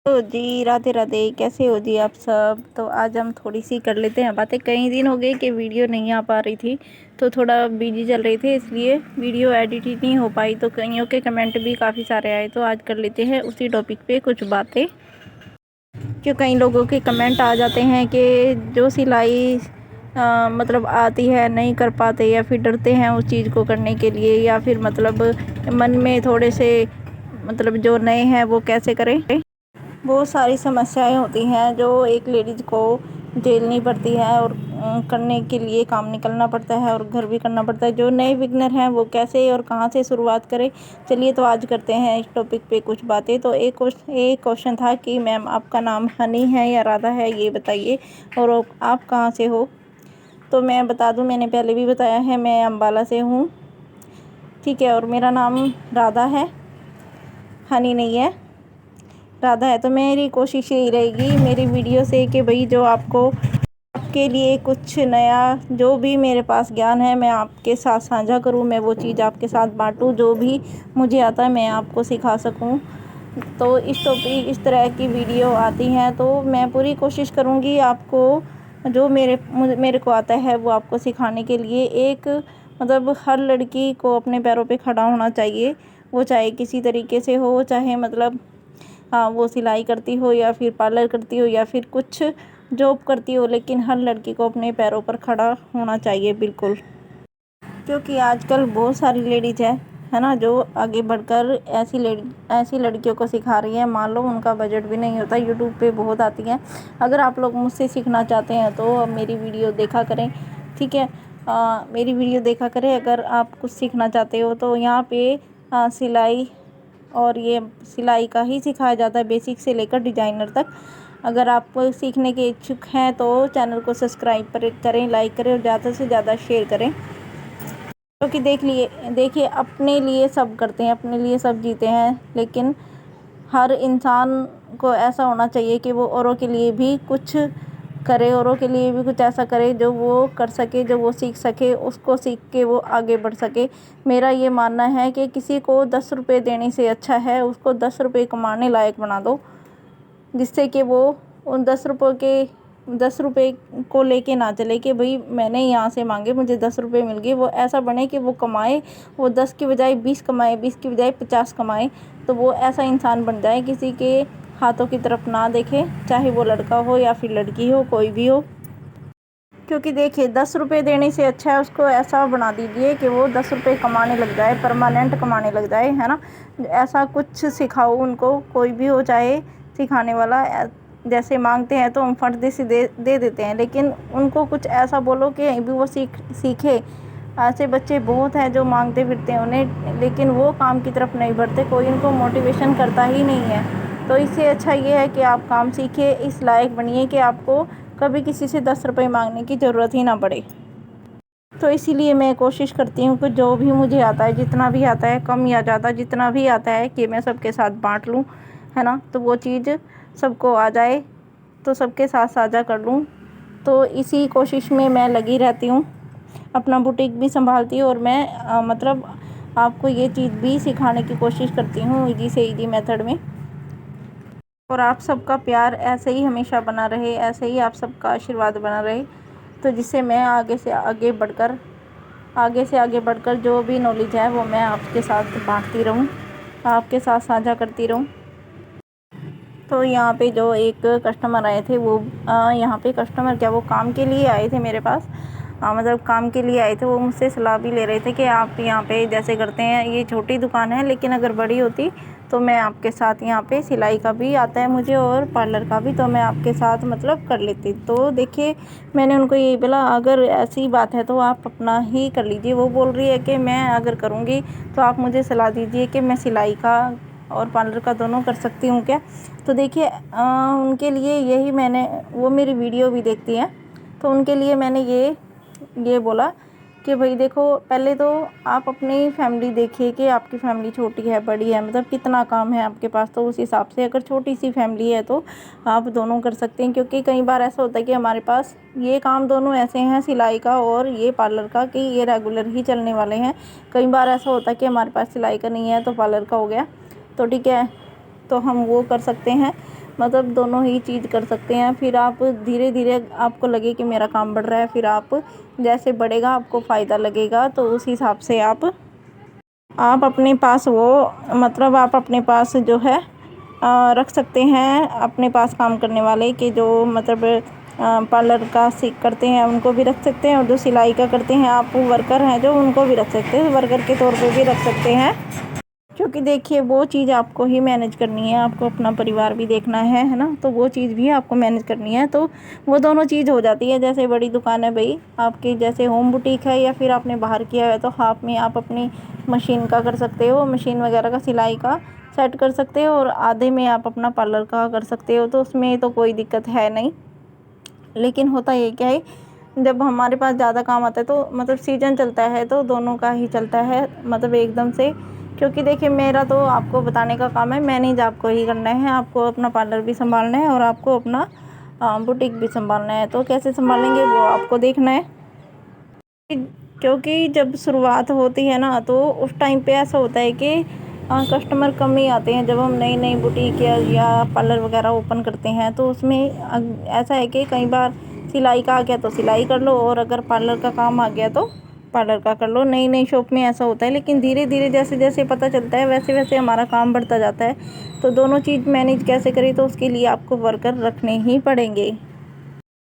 तो जी राधे राधे, कैसे हो जी आप सब। तो आज हम थोड़ी सी कर लेते हैं बातें। कई दिन हो गए कि वीडियो नहीं आ पा रही थी, तो थोड़ा बिजी चल रही थी, इसलिए वीडियो एडिट ही नहीं हो पाई। तो कईयों के कमेंट भी काफ़ी सारे आए, तो आज कर लेते हैं उसी टॉपिक पे कुछ बातें। क्यों कई लोगों के कमेंट आ जाते हैं कि जो सिलाई मतलब आती है नहीं कर पाते, या फिर डरते हैं उस चीज़ को करने के लिए, या फिर मतलब मन में थोड़े से मतलब जो नए हैं वो कैसे करें। बहुत सारी समस्याएं होती हैं जो एक लेडीज़ को झेलनी पड़ती है, और करने के लिए काम निकलना पड़ता है और घर भी करना पड़ता है। जो नए बिगनर हैं वो कैसे और कहां से शुरुआत करें, चलिए तो आज करते हैं इस टॉपिक पे कुछ बातें। तो एक क्वेश्चन था कि मैम आपका नाम हनी है या राधा है, ये बताइए, और आप कहाँ से हो। तो मैं बता दूं, मैंने पहले भी बताया है, मैं अम्बाला से हूँ, ठीक है, और मेरा नाम राधा है, हनी नहीं है, राधा है। तो मेरी कोशिश यही रहेगी मेरी वीडियो से कि भाई जो आपके लिए कुछ नया, जो भी मेरे पास ज्ञान है मैं आपके साथ साझा करूं, मैं वो चीज़ आपके साथ बांटूं, जो भी मुझे आता है मैं आपको सिखा सकूं। तो इस तरह की वीडियो आती हैं तो मैं पूरी कोशिश करूंगी आपको जो मेरे को आता है वो आपको सिखाने के लिए। एक मतलब हर लड़की को अपने पैरों पे खड़ा होना चाहिए, वो चाहे किसी तरीके से हो, चाहे मतलब हाँ वो सिलाई करती हो या फिर पार्लर करती हो या फिर कुछ जॉब करती हो, लेकिन हर लड़की को अपने पैरों पर खड़ा होना चाहिए बिल्कुल। क्योंकि आजकल बहुत सारी लेडीज है ना, जो आगे बढ़कर ऐसी लड़कियों को सिखा रही है। मान लो उनका बजट भी नहीं होता, यूट्यूब पे बहुत आती हैं। अगर आप लोग मुझसे सीखना चाहते हैं तो मेरी वीडियो देखा करें, ठीक है। मेरी वीडियो देखा करें अगर आप कुछ सीखना चाहते हो। तो यहाँ पे सिलाई, और ये सिलाई का ही सिखाया जाता है, बेसिक से लेकर डिजाइनर तक। अगर आप सीखने के इच्छुक हैं तो चैनल को सब्सक्राइब करें, लाइक करें और ज़्यादा से ज़्यादा शेयर करें। क्योंकि देखिए अपने लिए सब करते हैं, अपने लिए सब जीते हैं, लेकिन हर इंसान को ऐसा होना चाहिए कि वो औरों के लिए भी कुछ करे, औरों के लिए भी कुछ ऐसा करे जो वो कर सके, जो वो सीख सके, उसको सीख के वो आगे बढ़ सके। मेरा ये मानना है कि किसी को 10 रुपये देने से अच्छा है उसको 10 रुपये कमाने लायक बना दो, जिससे कि वो उन 10 रुपये को लेके ना चले कि भाई मैंने यहाँ से मांगे मुझे 10 रुपये मिल गए। वो ऐसा बने कि वो कमाए, वो 10 की बजाय 20 कमाए, 20 की बजाय 50 कमाए। तो वो ऐसा इंसान बन जाए, किसी के हाथों की तरफ ना देखे, चाहे वो लड़का हो या फिर लड़की हो, कोई भी हो। क्योंकि देखिए 10 रुपये देने से अच्छा है उसको ऐसा बना दीजिए कि वो 10 रुपये कमाने लग जाए, परमानेंट कमाने लग जाए, है ना। ऐसा कुछ सिखाओ उनको, कोई भी हो चाहे सिखाने वाला। जैसे मांगते हैं तो हम फट से दे देते हैं, लेकिन उनको कुछ ऐसा बोलो कि भी वो सीखे। ऐसे बच्चे बहुत हैं जो मांगते फिरते हैं उन्हें, लेकिन वो काम की तरफ नहीं बढ़ते, कोई उनको मोटिवेशन करता ही नहीं है। तो इससे अच्छा ये है कि आप काम सीखिए, इस लायक बनिए कि आपको कभी किसी से 10 रुपये मांगने की ज़रूरत ही ना पड़े। तो इसीलिए मैं कोशिश करती हूँ कि जो भी मुझे आता है, जितना भी आता है, कम या ज़्यादा जितना भी आता है, कि मैं सबके साथ बांट लूँ, है ना। तो वो चीज़ सबको आ जाए तो सबके साथ साझा कर लूँ। तो इसी कोशिश में मैं लगी रहती हूँ, अपना बुटीक भी संभालती हूँ, और मैं मतलब आपको ये चीज़ भी सिखाने की कोशिश करती हूँ ईजी से ईजी मेथड में। और आप सबका प्यार ऐसे ही हमेशा बना रहे, ऐसे ही आप सबका आशीर्वाद बना रहे, तो जिससे मैं आगे से आगे बढ़कर जो भी नॉलेज है वो मैं आपके साथ बांटती रहूं, आपके साथ साझा करती रहूं। तो यहाँ पे जो एक कस्टमर आए थे, वो यहाँ पे कस्टमर क्या, वो काम के लिए आए थे मेरे पास। मतलब काम के लिए आए थे, वो मुझसे सलाह भी ले रहे थे कि आप यहाँ पे जैसे करते हैं, ये छोटी दुकान है लेकिन अगर बड़ी होती तो मैं आपके साथ, यहाँ पे सिलाई का भी आता है मुझे और पार्लर का भी, तो मैं आपके साथ मतलब कर लेती। तो देखिए मैंने उनको यही बोला, अगर ऐसी बात है तो आप अपना ही कर लीजिए। वो बोल रही है कि मैं अगर करूँगी तो आप मुझे सलाह दीजिए कि मैं सिलाई का और पार्लर का दोनों कर सकती हूँ क्या। तो देखिए उनके लिए यही मैंने, वो मेरी वीडियो भी देखती हैं, तो उनके लिए मैंने ये बोला कि भाई देखो, पहले तो आप अपनी फैमिली देखिए कि आपकी फैमिली छोटी है बड़ी है, मतलब कितना काम है आपके पास। तो उस हिसाब से अगर छोटी सी फैमिली है तो आप दोनों कर सकते हैं। क्योंकि कई बार ऐसा होता है कि हमारे पास ये काम दोनों ऐसे हैं, सिलाई का और ये पार्लर का, कि ये रेगुलर ही चलने वाले हैं। कई बार ऐसा होता है कि हमारे पास सिलाई का नहीं है तो पार्लर का हो गया, तो ठीक है। तो हम वो कर सकते हैं, मतलब दोनों ही चीज़ कर सकते हैं। फिर आप धीरे धीरे आपको लगे कि मेरा काम बढ़ रहा है, फिर आप जैसे बढ़ेगा आपको फ़ायदा लगेगा तो उस हिसाब से आप अपने पास मतलब आप अपने पास जो है रख सकते हैं, अपने पास काम करने वाले के जो मतलब पार्लर का करते हैं उनको भी रख सकते हैं, और जो सिलाई का करते हैं आप वर्कर हैं जो उनको भी रख सकते हैं, वर्कर के तौर पे भी रख सकते हैं। क्योंकि देखिए वो चीज़ आपको ही मैनेज करनी है, आपको अपना परिवार भी देखना है ना, तो वो चीज़ भी आपको मैनेज करनी है, तो वो दोनों चीज़ हो जाती है। जैसे बड़ी दुकान है भाई आपकी, जैसे होम बुटीक है या फिर आपने बाहर किया है, तो हाफ में आप अपनी मशीन का कर सकते हो, मशीन वगैरह का सिलाई का सेट कर सकते हो, और आधे में आप अपना पार्लर का कर सकते हो, तो उसमें तो कोई दिक्कत है नहीं। लेकिन होता ये क्या है, जब हमारे पास ज़्यादा काम आता है तो मतलब सीज़न चलता है तो दोनों का ही चलता है, मतलब एकदम से। क्योंकि देखिए मेरा तो आपको बताने का काम है, मैनेज आपको ही करना है, आपको अपना पार्लर भी संभालना है और आपको अपना बुटीक भी संभालना है। तो कैसे संभालेंगे वो आपको देखना है। क्योंकि जब शुरुआत होती है ना तो उस टाइम पे ऐसा होता है कि कस्टमर कम ही आते हैं। जब हम नई नई बुटीक या पार्लर वगैरह ओपन करते हैं तो उसमें ऐसा है कि कई बार सिलाई का आ गया तो सिलाई कर लो, और अगर पार्लर का काम आ गया तो पार्लर का कर लो। नई नई शॉप में ऐसा होता है, लेकिन धीरे धीरे जैसे जैसे पता चलता है वैसे वैसे हमारा काम बढ़ता जाता है। तो दोनों चीज़ मैनेज कैसे करें, तो उसके लिए आपको वर्कर रखने ही पड़ेंगे,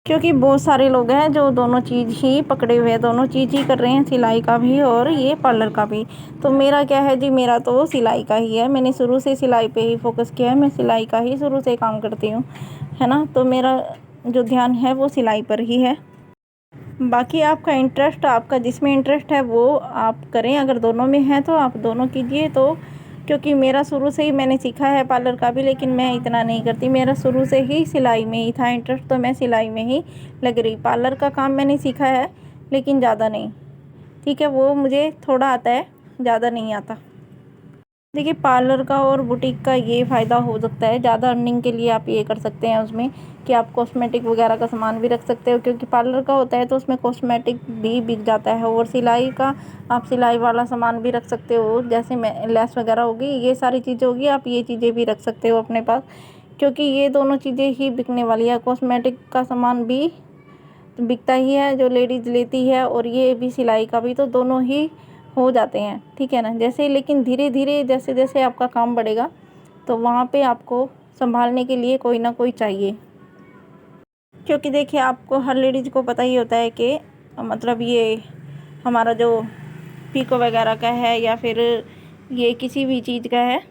क्योंकि बहुत सारे लोग हैं जो दोनों चीज़ ही पकड़े हुए हैं, दोनों चीज़ ही कर रहे हैं, सिलाई का भी और ये पार्लर का भी। तो मेरा क्या है जी, मेरा तो सिलाई का ही है, मैंने शुरू से सिलाई पे ही फोकस किया है, मैं सिलाई का ही शुरू से काम करती हूँ, है ना। तो मेरा जो ध्यान है वो सिलाई पर ही है। बाकी आपका इंटरेस्ट, आपका जिसमें इंटरेस्ट है वो आप करें, अगर दोनों में है तो आप दोनों कीजिए। तो क्योंकि मेरा शुरू से ही मैंने सीखा है पार्लर का भी, लेकिन मैं इतना नहीं करती, मेरा शुरू से ही सिलाई में ही था इंटरेस्ट, तो मैं सिलाई में ही लग रही। पार्लर का काम मैंने सीखा है लेकिन ज़्यादा नहीं, ठीक है, वो मुझे थोड़ा आता है, ज़्यादा नहीं आता। देखिए पार्लर का और बुटीक का ये फ़ायदा हो सकता है, ज़्यादा अर्निंग के लिए आप ये कर सकते हैं उसमें कि आप कॉस्मेटिक वगैरह का सामान भी रख सकते हो, क्योंकि पार्लर का होता है तो उसमें कॉस्मेटिक भी बिक जाता है। और सिलाई का आप सिलाई वाला सामान भी रख सकते हो, जैसे मैं लेस वगैरह होगी, ये सारी चीज़ें होगी, आप ये चीज़ें भी रख सकते हो अपने पास, क्योंकि ये दोनों चीज़ें ही बिकने वाली है। कॉस्मेटिक का सामान भी बिकता ही है जो लेडीज़ लेती है, और ये भी सिलाई का भी, तो दोनों ही हो जाते हैं, ठीक है ना। जैसे लेकिन धीरे धीरे जैसे जैसे आपका काम बढ़ेगा तो वहाँ पे आपको संभालने के लिए कोई ना कोई चाहिए, क्योंकि देखिए आपको हर लेडीज़ को पता ही होता है कि मतलब ये हमारा जो पीको वगैरह का है या फिर ये किसी भी चीज़ का है,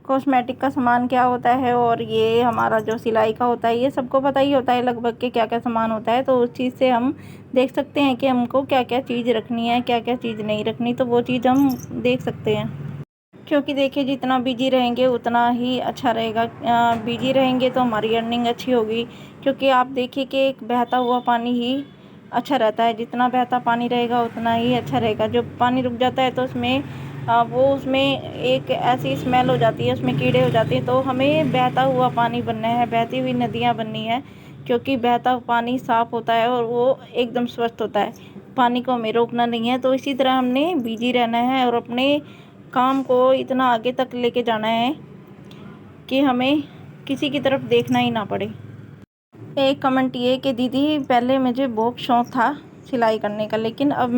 कॉस्मेटिक का सामान क्या होता है, और ये हमारा जो सिलाई का होता है, ये सबको पता ही होता है लगभग के क्या क्या सामान होता है। तो उस चीज़ से हम देख सकते हैं कि हमको क्या क्या चीज़ रखनी है, क्या क्या चीज़ नहीं रखनी, तो वो चीज़ हम देख सकते हैं। क्योंकि देखिए जितना बिजी रहेंगे उतना ही अच्छा रहेगा, बिजी रहेंगे तो हमारी अर्निंग अच्छी होगी। क्योंकि आप देखिए कि एक बहता हुआ पानी ही अच्छा रहता है, जितना बहता पानी रहेगा उतना ही अच्छा रहेगा। जो पानी रुक जाता है तो उसमें वो उसमें एक ऐसी स्मेल हो जाती है, उसमें कीड़े हो जाते हैं। तो हमें बहता हुआ पानी बनना है, बहती हुई नदियाँ बननी है, क्योंकि बहता हुआ पानी साफ़ होता है और वो एकदम स्वच्छ होता है। पानी को हमें रोकना नहीं है, तो इसी तरह हमने बिजी रहना है और अपने काम को इतना आगे तक लेके जाना है कि हमें किसी की तरफ देखना ही ना पड़े। एक कमेंट ये कि दीदी पहले मुझे बहुत शौक़ था सिलाई करने का, लेकिन अब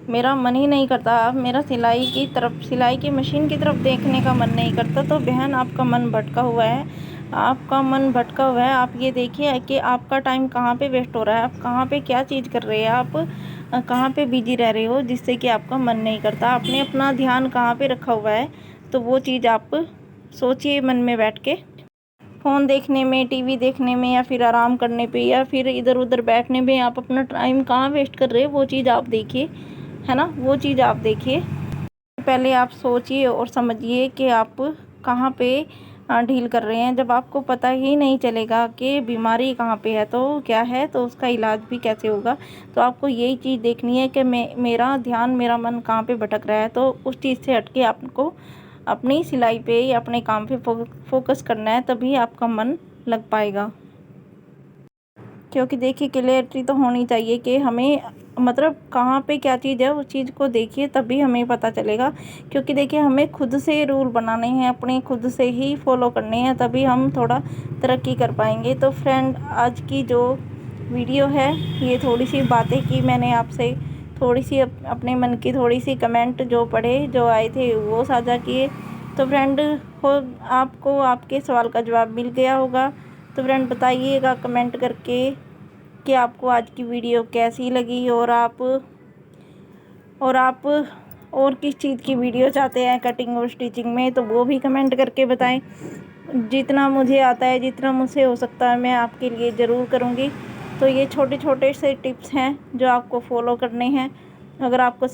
मेरा मन ही नहीं करता, अब मेरा सिलाई की तरफ, सिलाई की मशीन की तरफ देखने का मन नहीं करता। तो बहन आपका मन भटका हुआ है, आपका मन भटका हुआ है। आप ये देखिए कि आपका टाइम कहाँ पे वेस्ट हो रहा है, आप कहाँ पे क्या चीज़ कर रहे हैं, आप कहाँ पे बिजी रह रहे हो जिससे कि आपका मन नहीं करता। आपने अपना ध्यान कहाँ पे रखा हुआ है, तो वो चीज़ आप सोचिए मन में बैठ के। फ़ोन देखने में, टीवी देखने में, या फिर आराम करने पे, या फिर इधर उधर बैठने में आप अपना टाइम कहाँ वेस्ट कर रहे हो, वो चीज़ आप देखिए, है ना, वो चीज़ आप देखिए। पहले आप सोचिए और समझिए कि आप कहाँ पे डील कर रहे हैं। जब आपको पता ही नहीं चलेगा कि बीमारी कहाँ पे है तो क्या है, तो उसका इलाज भी कैसे होगा। तो आपको यही चीज़ देखनी है कि मेरा ध्यान, मेरा मन कहाँ पे भटक रहा है, तो उस चीज़ से हट के आपको अपनी सिलाई पे या अपने काम पे फोकस करना है, तभी आपका मन लग पाएगा। क्योंकि देखिए क्लियरिटी तो होनी चाहिए कि हमें मतलब कहाँ पे क्या चीज़ है उस चीज़ को देखिए, तभी हमें पता चलेगा। क्योंकि देखिए हमें खुद से रूल बनाने हैं, अपने खुद से ही फॉलो करने हैं, तभी हम थोड़ा तरक्की कर पाएंगे। तो फ्रेंड, आज की जो वीडियो है ये थोड़ी सी बातें की मैंने आपसे, थोड़ी सी अपने मन की थोड़ी सी कमेंट जो पढ़े जो आए थे वो साझा किए। तो फ्रेंड, हो आपको आपके सवाल का जवाब मिल गया होगा। तो फ्रेंड बताइएगा कमेंट करके कि आपको आज की वीडियो कैसी लगी, और आप और किस चीज़ की वीडियो चाहते हैं कटिंग और स्टिचिंग में, तो वो भी कमेंट करके बताएं। जितना मुझे आता है, जितना मुझसे हो सकता है, मैं आपके लिए ज़रूर करूँगी। तो ये छोटे छोटे से टिप्स हैं जो आपको फॉलो करने हैं। अगर आपको